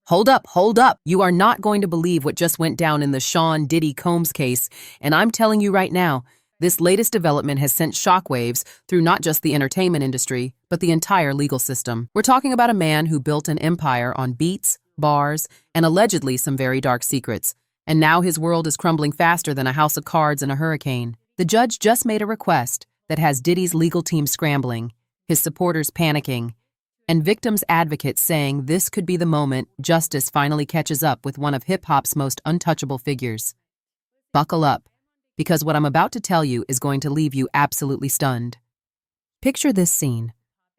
Hold up, hold up. You are not going to believe what just went down in the Sean Diddy Combs case, and I'm telling you right now, this latest development has sent shockwaves through not just the entertainment industry, but the entire legal system. We're talking about a man who built an empire on beats, bars, and allegedly some very dark secrets. And now his world is crumbling faster than a house of cards in a hurricane. The judge just made a request that has Diddy's legal team scrambling, his supporters panicking, and victims' advocates saying this could be the moment justice finally catches up with one of hip-hop's most untouchable figures. Buckle up, because what I'm about to tell you is going to leave you absolutely stunned. Picture this scene: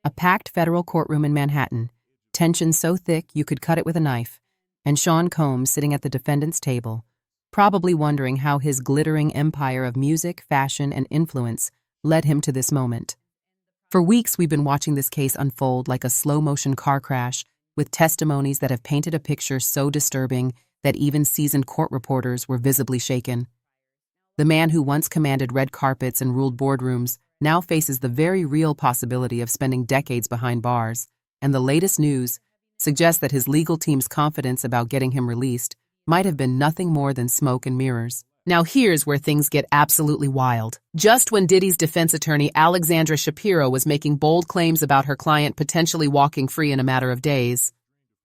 a packed federal courtroom in Manhattan, tension so thick you could cut it with a knife, and Sean Combs sitting at the defendant's table, probably wondering how his glittering empire of music, fashion, and influence led him to this moment. For weeks, we've been watching this case unfold like a slow-motion car crash, with testimonies that have painted a picture so disturbing that even seasoned court reporters were visibly shaken. The man who once commanded red carpets and ruled boardrooms now faces the very real possibility of spending decades behind bars, and the latest news suggests that his legal team's confidence about getting him released might have been nothing more than smoke and mirrors. Now here's where things get absolutely wild. Just when Diddy's defense attorney Alexandra Shapiro was making bold claims about her client potentially walking free in a matter of days,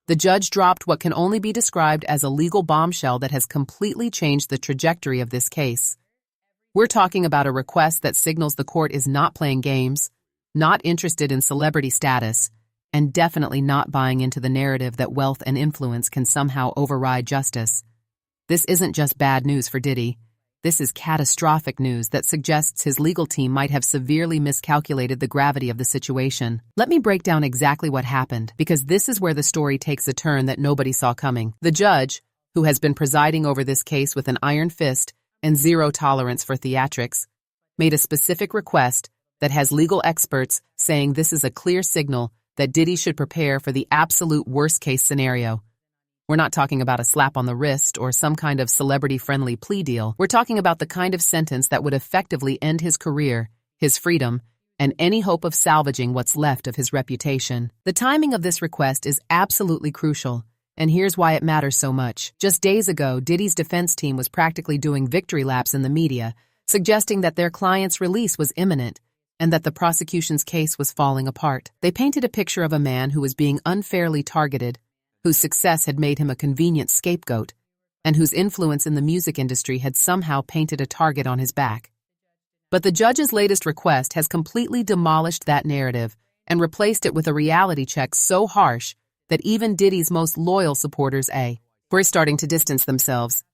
the judge dropped what can only be described as a legal bombshell that has completely changed the trajectory of this case. We're talking about a request that signals the court is not playing games, not interested in celebrity status, and definitely not buying into the narrative that wealth and influence can somehow override justice. This isn't just bad news for Diddy. This is catastrophic news that suggests his legal team might have severely miscalculated the gravity of the situation. Let me break down exactly what happened, because this is where the story takes a turn that nobody saw coming. The judge, who has been presiding over this case with an iron fist and zero tolerance for theatrics, made a specific request that has legal experts saying this is a clear signal that Diddy should prepare for the absolute worst-case scenario. We're not talking about a slap on the wrist or some kind of celebrity-friendly plea deal. We're talking about the kind of sentence that would effectively end his career, his freedom, and any hope of salvaging what's left of his reputation. The timing of this request is absolutely crucial, and here's why it matters so much. Just days ago, Diddy's defense team was practically doing victory laps in the media, suggesting that their client's release was imminent and that the prosecution's case was falling apart. They painted a picture of a man who was being unfairly targeted, whose success had made him a convenient scapegoat, and whose influence in the music industry had somehow painted a target on his back. But the judge's latest request has completely demolished that narrative and replaced it with a reality check so harsh that even Diddy's most loyal supporters were starting to distance themselves.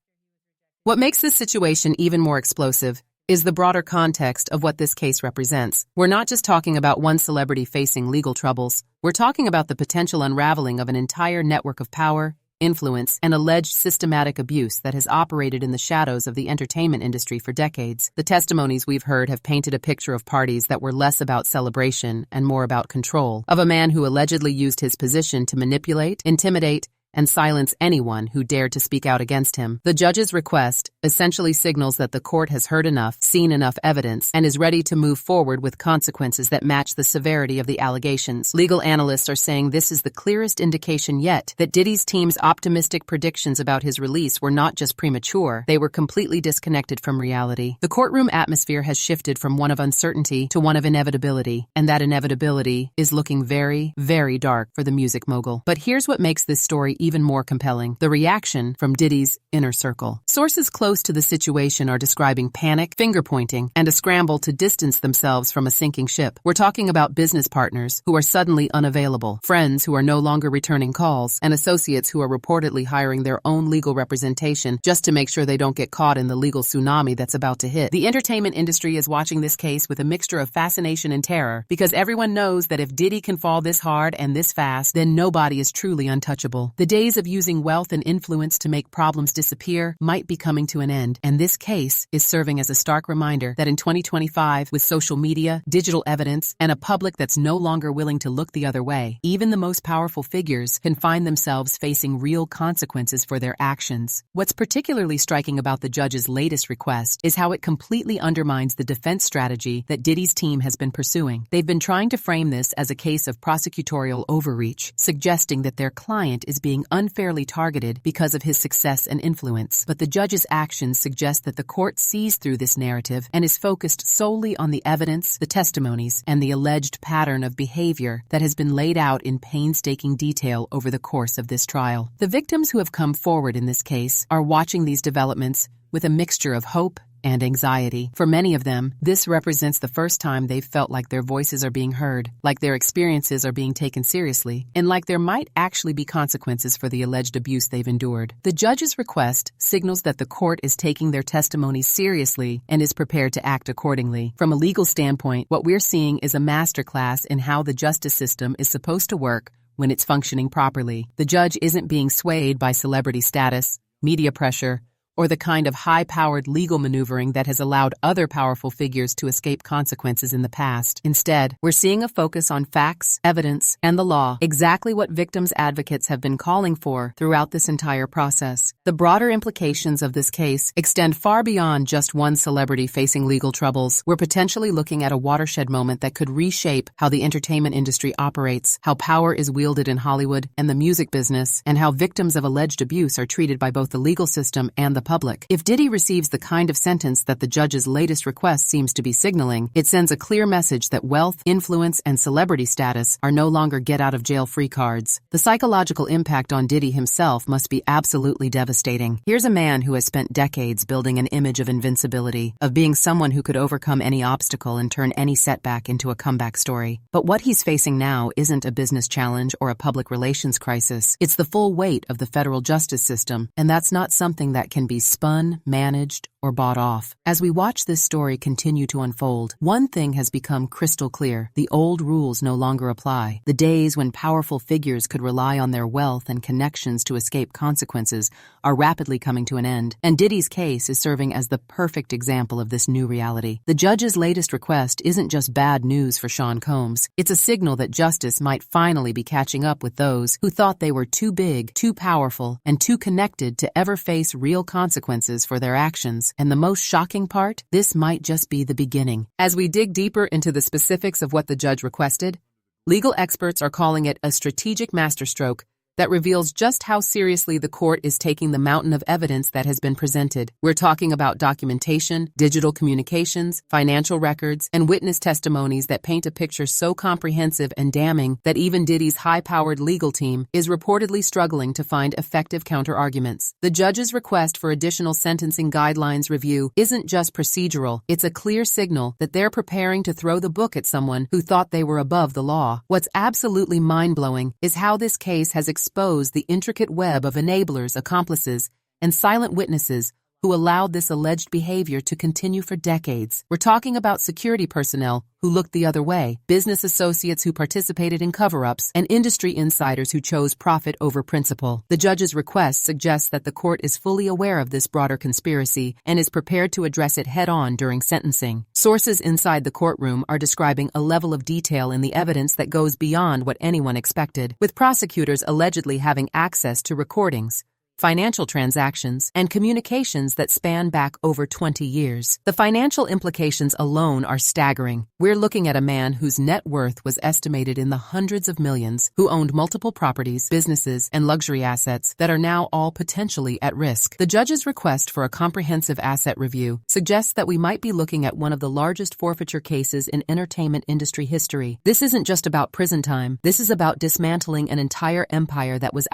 What makes this situation even more explosive is the broader context of what this case represents. We're not just talking about one celebrity facing legal troubles. We're talking about the potential unraveling of an entire network of power, influence, and alleged systematic abuse that has operated in the shadows of the entertainment industry for decades. The testimonies we've heard have painted a picture of parties that were less about celebration and more about control, of a man who allegedly used his position to manipulate, intimidate, and silence anyone who dared to speak out against him. The judge's request essentially signals that the court has heard enough, seen enough evidence, and is ready to move forward with consequences that match the severity of the allegations. Legal analysts are saying this is the clearest indication yet that Diddy's team's optimistic predictions about his release were not just premature, they were completely disconnected from reality. The courtroom atmosphere has shifted from one of uncertainty to one of inevitability, and that inevitability is looking very, very dark for the music mogul. But here's what makes this story even more compelling: the reaction from Diddy's inner circle. Sources close to the situation are describing panic, finger-pointing, and a scramble to distance themselves from a sinking ship. We're talking about business partners who are suddenly unavailable, friends who are no longer returning calls, and associates who are reportedly hiring their own legal representation just to make sure they don't get caught in the legal tsunami that's about to hit. The entertainment industry is watching this case with a mixture of fascination and terror, because everyone knows that if Diddy can fall this hard and this fast, then nobody is truly untouchable. The days of using wealth and influence to make problems disappear might might be coming to an end, and this case is serving as a stark reminder that in 2025, with social media, digital evidence, and a public that's no longer willing to look the other way, even the most powerful figures can find themselves facing real consequences for their actions. What's particularly striking about the judge's latest request is how it completely undermines the defense strategy that Diddy's team has been pursuing. They've been trying to frame this as a case of prosecutorial overreach, suggesting that their client is being unfairly targeted because of his success and influence. But the judge's actions suggest that the court sees through this narrative and is focused solely on the evidence, the testimonies, and the alleged pattern of behavior that has been laid out in painstaking detail over the course of this trial. The victims who have come forward in this case are watching these developments with a mixture of hope and anxiety. For many of them, this represents the first time they've felt like their voices are being heard, like their experiences are being taken seriously, and like there might actually be consequences for the alleged abuse they've endured. The judge's request signals that the court is taking their testimony seriously and is prepared to act accordingly. From a legal standpoint, what we're seeing is a masterclass in how the justice system is supposed to work when it's functioning properly. The judge isn't being swayed by celebrity status, media pressure, or the kind of high-powered legal maneuvering that has allowed other powerful figures to escape consequences in the past. Instead, we're seeing a focus on facts, evidence, and the law, exactly what victims' advocates have been calling for throughout this entire process. The broader implications of this case extend far beyond just one celebrity facing legal troubles. We're potentially looking at a watershed moment that could reshape how the entertainment industry operates, how power is wielded in Hollywood and the music business, and how victims of alleged abuse are treated by both the legal system and the public. If Diddy receives the kind of sentence that the judge's latest request seems to be signaling, it sends a clear message that wealth, influence, and celebrity status are no longer get-out-of-jail-free cards. The psychological impact on Diddy himself must be absolutely devastating. Here's a man who has spent decades building an image of invincibility, of being someone who could overcome any obstacle and turn any setback into a comeback story. But what he's facing now isn't a business challenge or a public relations crisis. It's the full weight of the federal justice system, and that's not something that can be spun, managed, or bought off. As we watch this story continue to unfold, one thing has become crystal clear. The old rules no longer apply. The days when powerful figures could rely on their wealth and connections to escape consequences are rapidly coming to an end, and Diddy's case is serving as the perfect example of this new reality. The judge's latest request isn't just bad news for Sean Combs. It's a signal that justice might finally be catching up with those who thought they were too big, too powerful, and too connected to ever face real consequences for their actions. And the most shocking part, this might just be the beginning. As we dig deeper into the specifics of what the judge requested, legal experts are calling it a strategic masterstroke that reveals just how seriously the court is taking the mountain of evidence that has been presented. We're talking about documentation, digital communications, financial records, and witness testimonies that paint a picture so comprehensive and damning that even Diddy's high-powered legal team is reportedly struggling to find effective counter-arguments. The judge's request for additional sentencing guidelines review isn't just procedural, it's a clear signal that they're preparing to throw the book at someone who thought they were above the law. What's absolutely mind-blowing is how this case has exposed the intricate web of enablers, accomplices, and silent witnesses who allowed this alleged behavior to continue for decades. We're talking about security personnel who looked the other way, business associates who participated in cover-ups, and industry insiders who chose profit over principle. The judge's request suggests that the court is fully aware of this broader conspiracy and is prepared to address it head-on during sentencing. Sources inside the courtroom are describing a level of detail in the evidence that goes beyond what anyone expected, with prosecutors allegedly having access to recordings, financial transactions, and communications that span back over 20 years. The financial implications alone are staggering. We're looking at a man whose net worth was estimated in the hundreds of millions, who owned multiple properties, businesses, and luxury assets that are now all potentially at risk. The judge's request for a comprehensive asset review suggests that we might be looking at one of the largest forfeiture cases in entertainment industry history. This isn't just about prison time. This is about dismantling an entire empire that was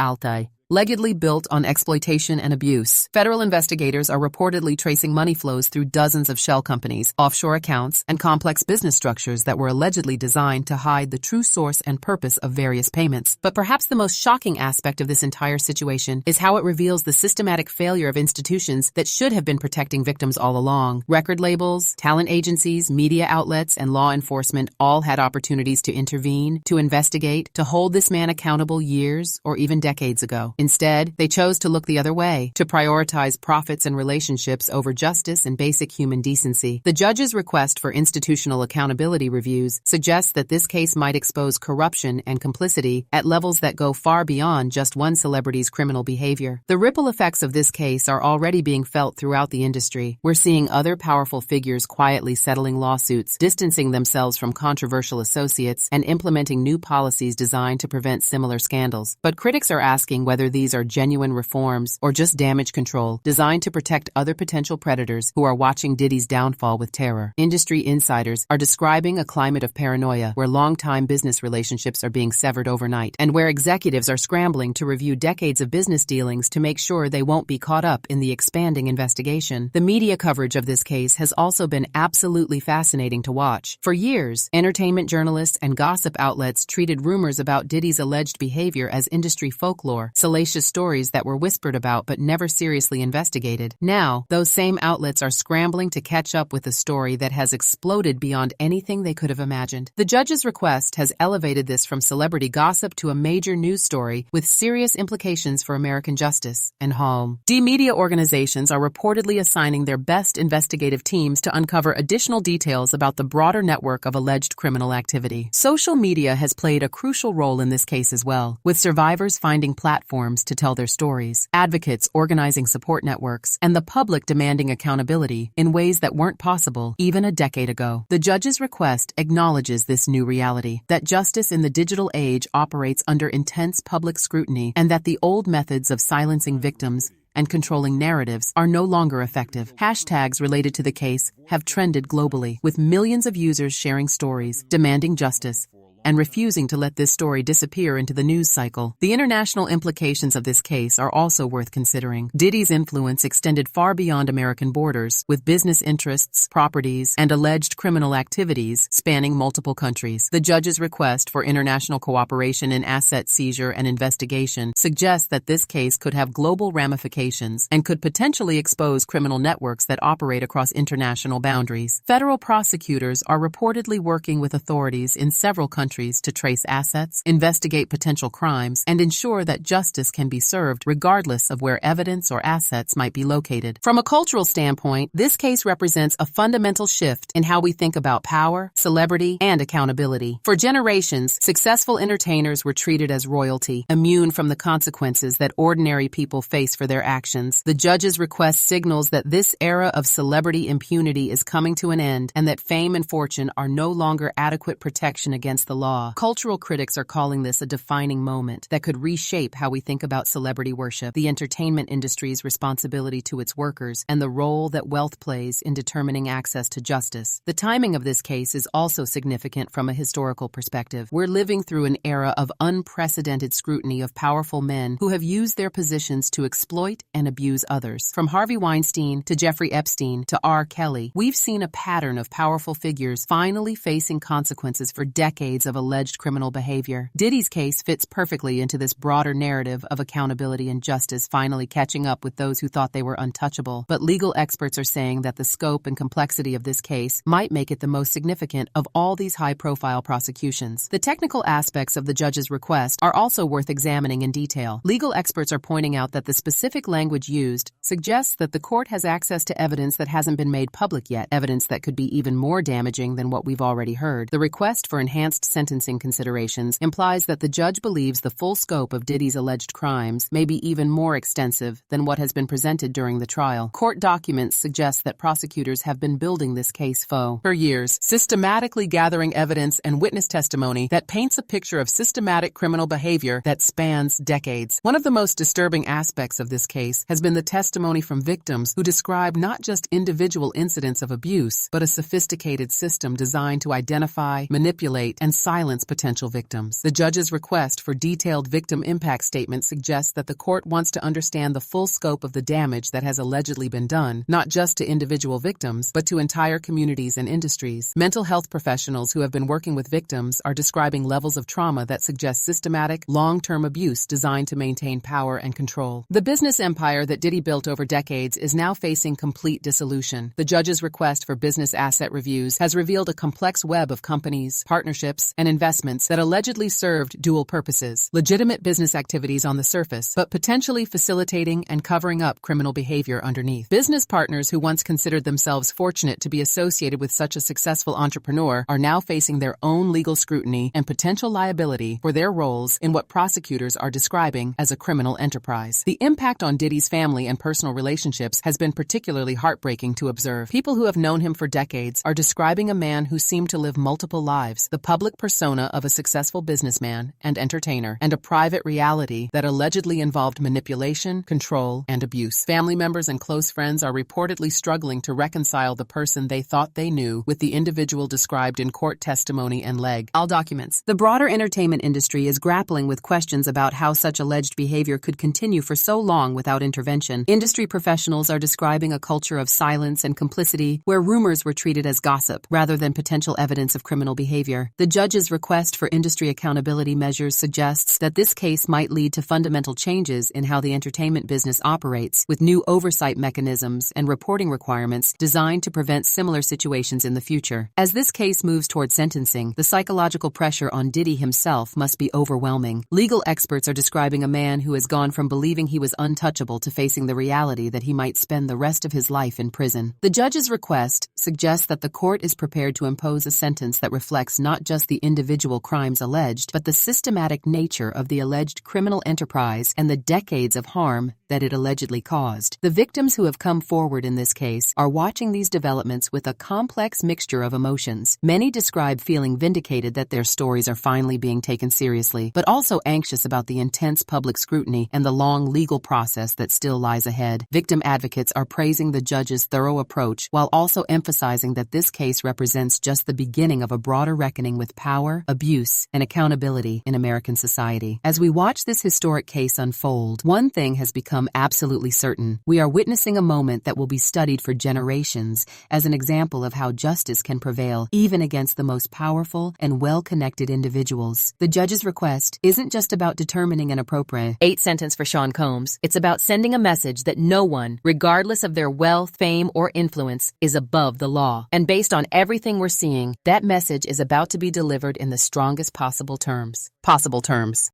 allegedly built on exploitation and abuse. Federal investigators are reportedly tracing money flows through dozens of shell companies, offshore accounts, and complex business structures that were allegedly designed to hide the true source and purpose of various payments. But perhaps the most shocking aspect of this entire situation is how it reveals the systematic failure of institutions that should have been protecting victims all along. Record labels, talent agencies, media outlets, and law enforcement all had opportunities to intervene, to investigate, to hold this man accountable years or even decades ago. Instead, they chose to look the other way, to prioritize profits and relationships over justice and basic human decency. The judge's request for institutional accountability reviews suggests that this case might expose corruption and complicity at levels that go far beyond just one celebrity's criminal behavior. The ripple effects of this case are already being felt throughout the industry. We're seeing other powerful figures quietly settling lawsuits, distancing themselves from controversial associates, and implementing new policies designed to prevent similar scandals. But critics are asking whether these are genuine reforms or just damage control designed to protect other potential predators who are watching Diddy's downfall with terror. Industry insiders are describing a climate of paranoia where long-time business relationships are being severed overnight and where executives are scrambling to review decades of business dealings to make sure they won't be caught up in the expanding investigation. The media coverage of this case has also been absolutely fascinating to watch. For years, entertainment journalists and gossip outlets treated rumors about Diddy's alleged behavior as industry folklore, salacious stories that were whispered about but never seriously investigated. Now, those same outlets are scrambling to catch up with a story that has exploded beyond anything they could have imagined. The judge's request has elevated this from celebrity gossip to a major news story with serious implications for American justice and home. Media organizations are reportedly assigning their best investigative teams to uncover additional details about the broader network of alleged criminal activity. Social media has played a crucial role in this case as well, with survivors finding platforms to tell their stories, advocates organizing support networks, and the public demanding accountability in ways that weren't possible even a decade ago. The judge's request acknowledges this new reality, that justice in the digital age operates under intense public scrutiny and that the old methods of silencing victims and controlling narratives are no longer effective. Hashtags related to the case have trended globally, with millions of users sharing stories, demanding justice, and refusing to let this story disappear into the news cycle. The international implications of this case are also worth considering. Diddy's influence extended far beyond American borders, with business interests, properties, and alleged criminal activities spanning multiple countries. The judge's request for international cooperation in asset seizure and investigation suggests that this case could have global ramifications and could potentially expose criminal networks that operate across international boundaries. Federal prosecutors are reportedly working with authorities in several countries to trace assets, investigate potential crimes, and ensure that justice can be served regardless of where evidence or assets might be located. From a cultural standpoint, this case represents a fundamental shift in how we think about power, celebrity, and accountability. For generations, successful entertainers were treated as royalty, immune from the consequences that ordinary people face for their actions. The judge's request signals that this era of celebrity impunity is coming to an end and that fame and fortune are no longer adequate protection against the law. Cultural critics are calling this a defining moment that could reshape how we think about celebrity worship, the entertainment industry's responsibility to its workers, and the role that wealth plays in determining access to justice. The timing of this case is also significant from a historical perspective. We're living through an era of unprecedented scrutiny of powerful men who have used their positions to exploit and abuse others. From Harvey Weinstein to Jeffrey Epstein to R. Kelly, we've seen a pattern of powerful figures finally facing consequences for decades of alleged criminal behavior. Diddy's case fits perfectly into this broader narrative of accountability and justice finally catching up with those who thought they were untouchable. But legal experts are saying that the scope and complexity of this case might make it the most significant of all these high-profile prosecutions. The technical aspects of the judge's request are also worth examining in detail. Legal experts are pointing out that the specific language used suggests that the court has access to evidence that hasn't been made public yet, evidence that could be even more damaging than what we've already heard. The request for enhanced sentencing considerations implies that the judge believes the full scope of Diddy's alleged crimes may be even more extensive than what has been presented during the trial. Court documents suggest that prosecutors have been building this case for years, systematically gathering evidence and witness testimony that paints a picture of systematic criminal behavior that spans decades. One of the most disturbing aspects of this case has been the testimony from victims who describe not just individual incidents of abuse, but a sophisticated system designed to identify, manipulate, and silence potential victims. The judge's request for detailed victim impact statements suggests that the court wants to understand the full scope of the damage that has allegedly been done, not just to individual victims, but to entire communities and industries. Mental health professionals who have been working with victims are describing levels of trauma that suggest systematic, long-term abuse designed to maintain power and control. The business empire that Diddy built over decades is now facing complete dissolution. The judge's request for business asset reviews has revealed a complex web of companies, partnerships, and investments that allegedly served dual purposes: legitimate business activities on the surface, but potentially facilitating and covering up criminal behavior underneath. Business partners who once considered themselves fortunate to be associated with such a successful entrepreneur are now facing their own legal scrutiny and potential liability for their roles in what prosecutors are describing as a criminal enterprise. The impact on Diddy's family and personal relationships has been particularly heartbreaking to observe. People who have known him for decades are describing a man who seemed to live multiple lives: the public persona of a successful businessman and entertainer, and a private reality that allegedly involved manipulation, control, and abuse. Family members and close friends are reportedly struggling to reconcile the person they thought they knew with the individual described in court testimony and all documents. The broader entertainment industry is grappling with questions about how such alleged behavior could continue for so long without intervention. Industry professionals are describing a culture of silence and complicity where rumors were treated as gossip rather than potential evidence of criminal behavior. The judge's request for industry accountability measures suggests that this case might lead to fundamental changes in how the entertainment business operates, with new oversight mechanisms and reporting requirements designed to prevent similar situations in the future. As this case moves toward sentencing, the psychological pressure on Diddy himself must be overwhelming. Legal experts are describing a man who has gone from believing he was untouchable to facing the reality that he might spend the rest of his life in prison. The judge's request suggests that the court is prepared to impose a sentence that reflects not just the individual crimes alleged, but the systematic nature of the alleged criminal enterprise and the decades of harm that it allegedly caused. The victims who have come forward in this case are watching these developments with a complex mixture of emotions. Many describe feeling vindicated that their stories are finally being taken seriously, but also anxious about the intense public scrutiny and the long legal process that still lies ahead. Victim advocates are praising the judge's thorough approach while also emphasizing that this case represents just the beginning of a broader reckoning with power, abuse, and accountability in American society. As we watch this historic case unfold, one thing has become absolutely certain: we are witnessing a moment that will be studied for generations as an example of how justice can prevail even against the most powerful and well-connected individuals. The judge's request isn't just about determining an appropriate 8 sentence for Sean Combs. It's about sending a message that no one, regardless of their wealth, fame, or influence, is above the law. And based on everything we're seeing, that message is about to be delivered in the strongest possible terms.